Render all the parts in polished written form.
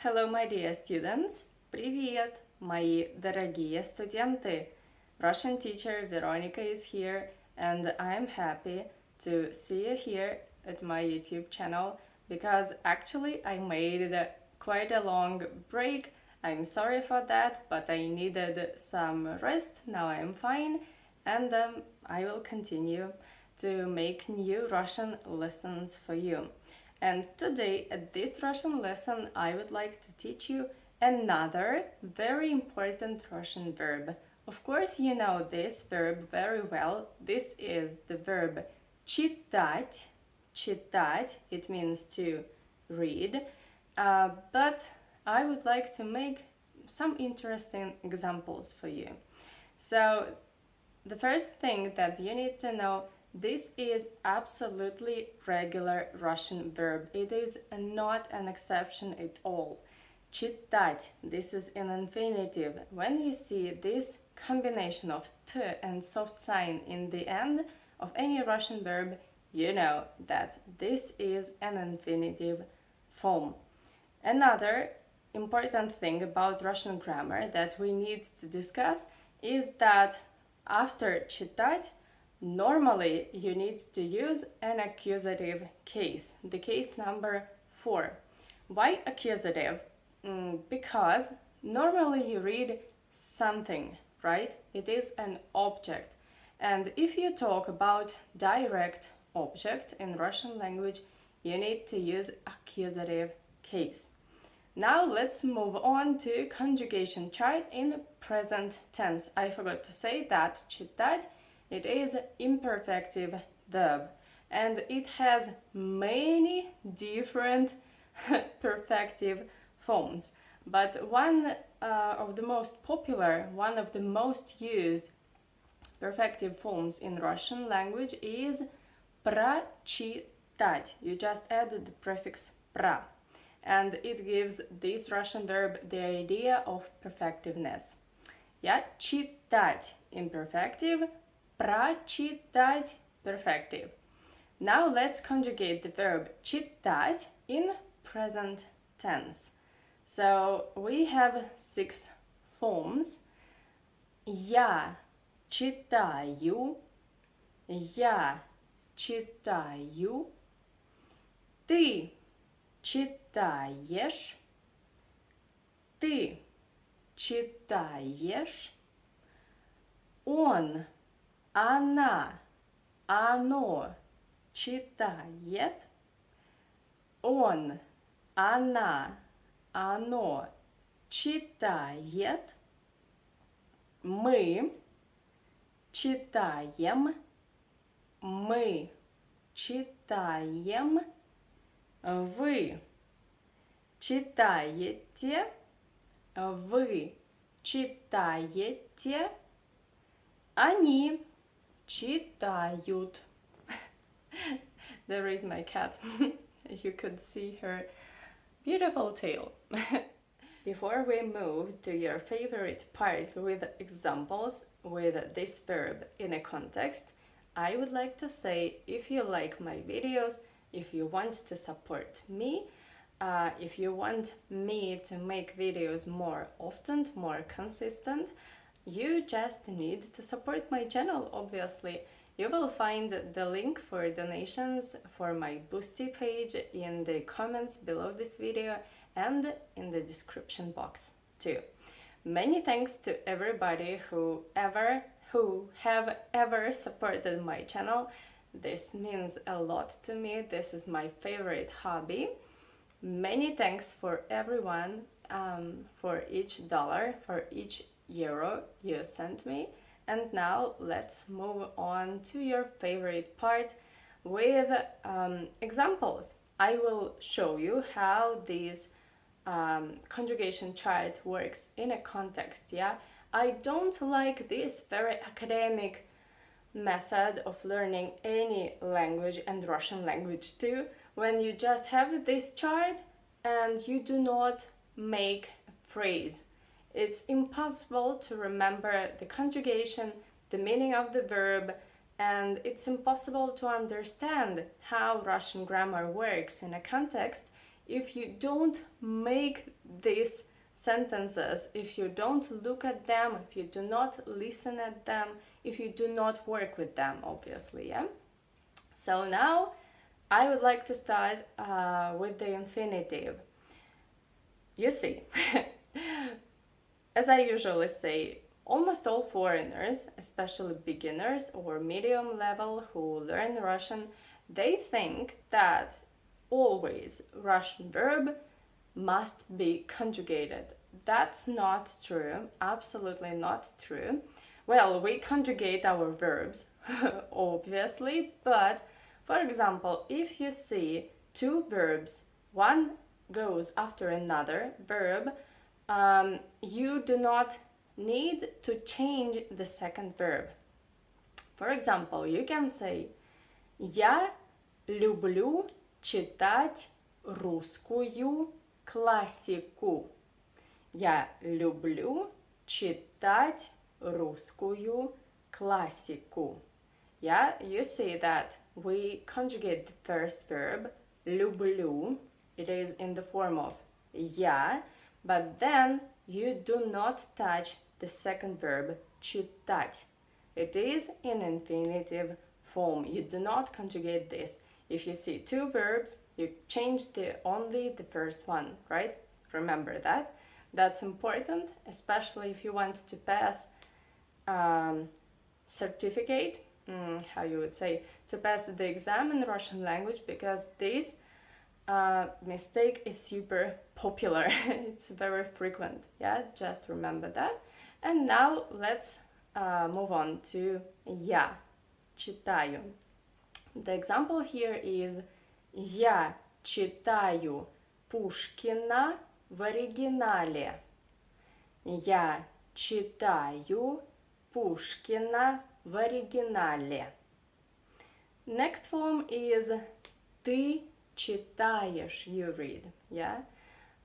Hello, my dear students! Привет, мои дорогие студенты! Russian teacher Veronika is here, and I'm happy to see you here at my YouTube channel because actually I made quite a long break. I'm sorry for that, but I needed some rest. Now I'm fine, and I will continue to make new Russian lessons for you. And today, at this Russian lesson, I would like to teach you another very important Russian verb. Of course, you know this verb very well. This is the verb читать. Читать, it means to read. But I would like to make some interesting examples for you. So, the first thing that you need to know, this is absolutely regular Russian verb. It is not an exception at all. Читать, this is an infinitive. When you see this combination of t and soft sign in the end of any Russian verb, you know that this is an infinitive form. Another important thing about Russian grammar that we need to discuss is that after читать, normally you need to use an accusative case, the case number 4. Why accusative? Because normally you read something, right? It is an object. And if you talk about direct object in Russian language, you need to use accusative case. Now let's move on to conjugation chart in present tense. I forgot to say that читать, it is imperfective verb, and it has many different perfective forms. But one of the most popular, one of the most used perfective forms in Russian language is прочитать. You just add the prefix про. And it gives this Russian verb the idea of perfectiveness. Yeah, читать imperfective, прочитать perfective. Now let's conjugate the verb читать in present tense. So we have 6 forms. Я читаю, я читаю, ты читаешь, ты читаешь, он, она, оно читает, он, она, оно читает, мы читаем, мы читаем, вы читаете, вы читаете, они читают. There is my cat. You could see her beautiful tail. Before we move to your favorite part with examples with this verb in a context, I would like to say, if you like my videos, if you want to support me, if you want me to make videos more often, more consistent, you just need to support my channel, obviously. You will find the link for donations for my Boosty page in the comments below this video and in the description box too. Many thanks to everybody who have ever supported my channel. This means a lot to me. This is my favorite hobby. Many thanks for everyone, for each dollar, for each euro you sent me. And now let's move on to your favorite part with examples. I will show you how this conjugation chart works in a context, yeah? I don't like this very academic method of learning any language, and Russian language too, when you just have this chart and you do not make a phrase. It's impossible to remember the conjugation, the meaning of the verb, and it's impossible to understand how Russian grammar works in a context if you don't make these sentences if you don't look at them, if you do not listen at them, if you do not work with them, obviously, yeah? So now I would like to start with the infinitive. You see, as I usually say, almost all foreigners, especially beginners or medium level who learn Russian, they think that always Russian verb must be conjugated. That's not true, absolutely not true. Well, we conjugate our verbs, obviously, but for example, if you see two verbs, one goes after another verb, you do not need to change the second verb. For example, you can say «Я люблю читать русскую классику». Я люблю читать русскую классику. Yeah, you see that we conjugate the first verb, люблю. It is in the form of я, but then you do not touch the second verb, читать. It is in infinitive form. You do not conjugate this. If you see two verbs, you change only the first one, right? Remember that. That's important, especially if you want to pass certificate, how you would say, to pass the exam in Russian language, because this mistake is super popular. It's very frequent. Yeah, just remember that. And now let's move on to я читаю. The example here is я читаю Пушкина в оригинале. Я читаю Пушкина в оригинале. Next form is ты читаешь, you read. Yeah?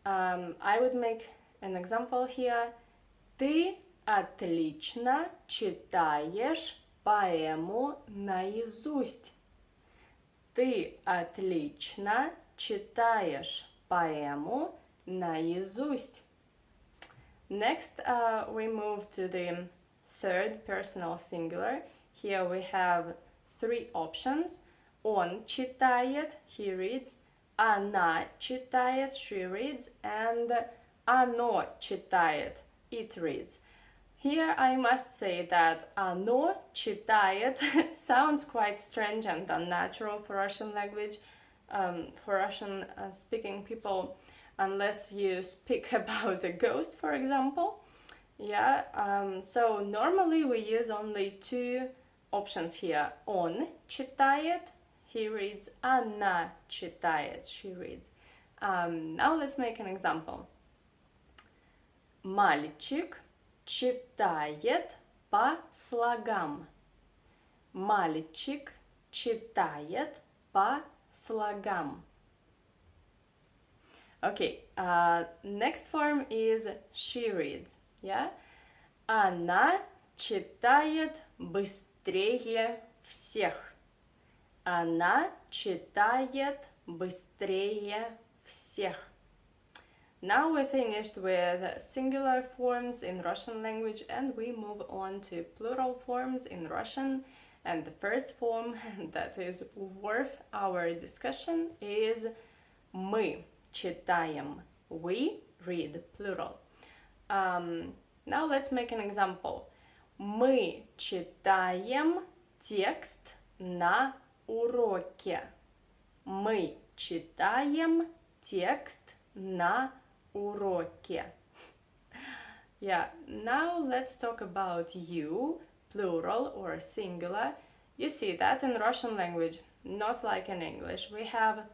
I would make an example here. Ты отлично читаешь поэму наизусть. Ты отлично читаешь поэму наизусть. Next, we move to the third personal singular. Here we have three options. Он читает, he reads. Она читает, she reads. And оно читает, it reads. Here I must say that оно читает sounds quite strange and unnatural for Russian language, for Russian speaking people, unless you speak about a ghost, for example. Yeah, so normally we use only two options here. Он читает, he reads. Она читает, she reads. Now let's make an example. Мальчик читает по слогам. Мальчик читает по слогам. Okay, next form is she reads. Yeah? Она читает быстрее всех. Она читает быстрее всех. Now we finished with singular forms in Russian language and we move on to plural forms in Russian. And the first form that is worth our discussion is мы читаем. We read, plural. Now let's make an example. Мы читаем текст на уроке. Мы читаем текст на уроке. Yeah, now let's talk about you, plural or singular. You see that in Russian language, not like in English, we have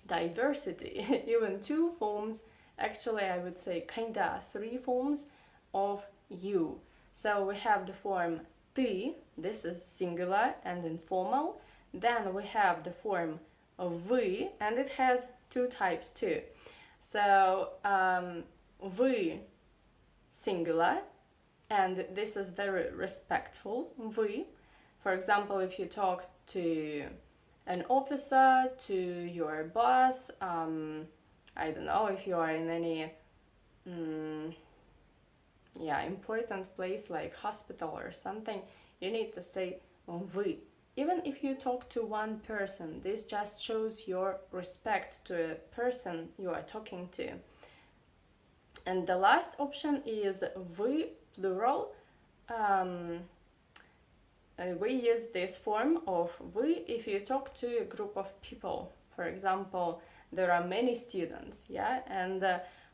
diversity, even two forms, actually I would say kinda three forms of you. So we have the form ты, this is singular and informal. Then we have the form вы, and it has two types too. So вы singular, and this is very respectful, вы. For example, if you talk to an officer, to your boss, I don't know, if you are in any important place like hospital or something, you need to say вы. Even if you talk to one person, this just shows your respect to a person you are talking to. And the last option is вы, plural. We use this form of вы if you talk to a group of people. For example, there are many students, yeah? And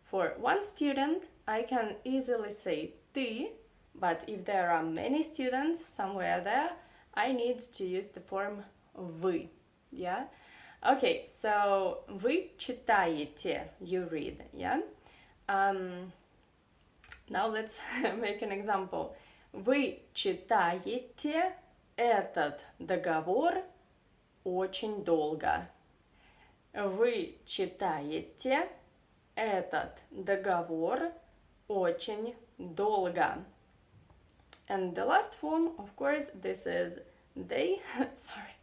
for one student, I can easily say ты, but if there are many students somewhere there, I need to use the form вы, yeah? Okay, so вы читаете, you read, yeah? Now let's make an example. Вы читаете этот договор очень долго. Вы читаете этот договор очень долго. And the last form, of course, this is they. Sorry,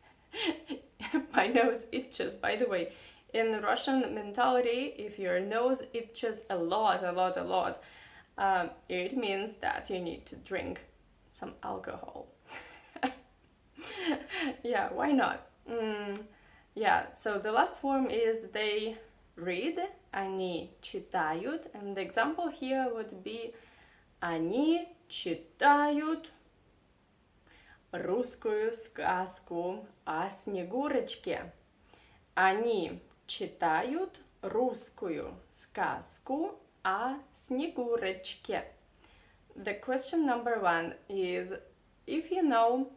my nose itches, by the way. In Russian mentality, if your nose itches a lot, it means that you need to drink some alcohol. Yeah, why not? Yeah, so the last form is they read, они читают, and the example here would be они читают русскую сказку о Снегурочке. Они читают русскую сказку о Снегурочке. The question number 1 is, if you know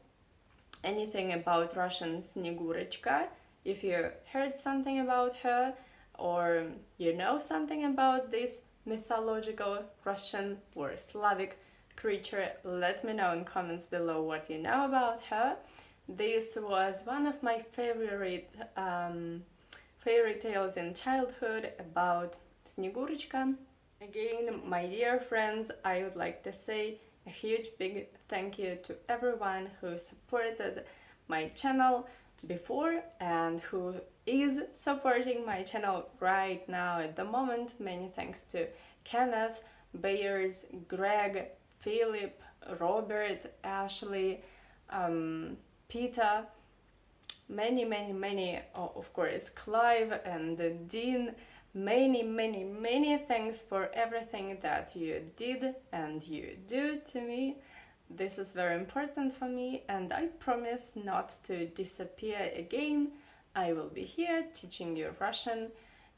anything about Russian Снегурочка, if you heard something about her, or you know something about this mythological Russian or Slavic creature, let me know in comments below what you know about her. This was one of my favorite fairy tales in childhood about Снегурочка. Again, my dear friends, I would like to say a huge big thank you to everyone who supported my channel before and who is supporting my channel right now at the moment. Many thanks to Kenneth, Bayers, Greg, Philip, Robert, Ashley, Peter, many, of course, Clive and Dean. Many thanks for everything that you did and you do to me. This is very important for me, and I promise not to disappear again. I will be here teaching you Russian,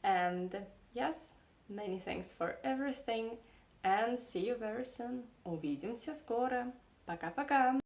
and yes, many thanks for everything, and see you very soon. Увидимся скоро. Пока-пока.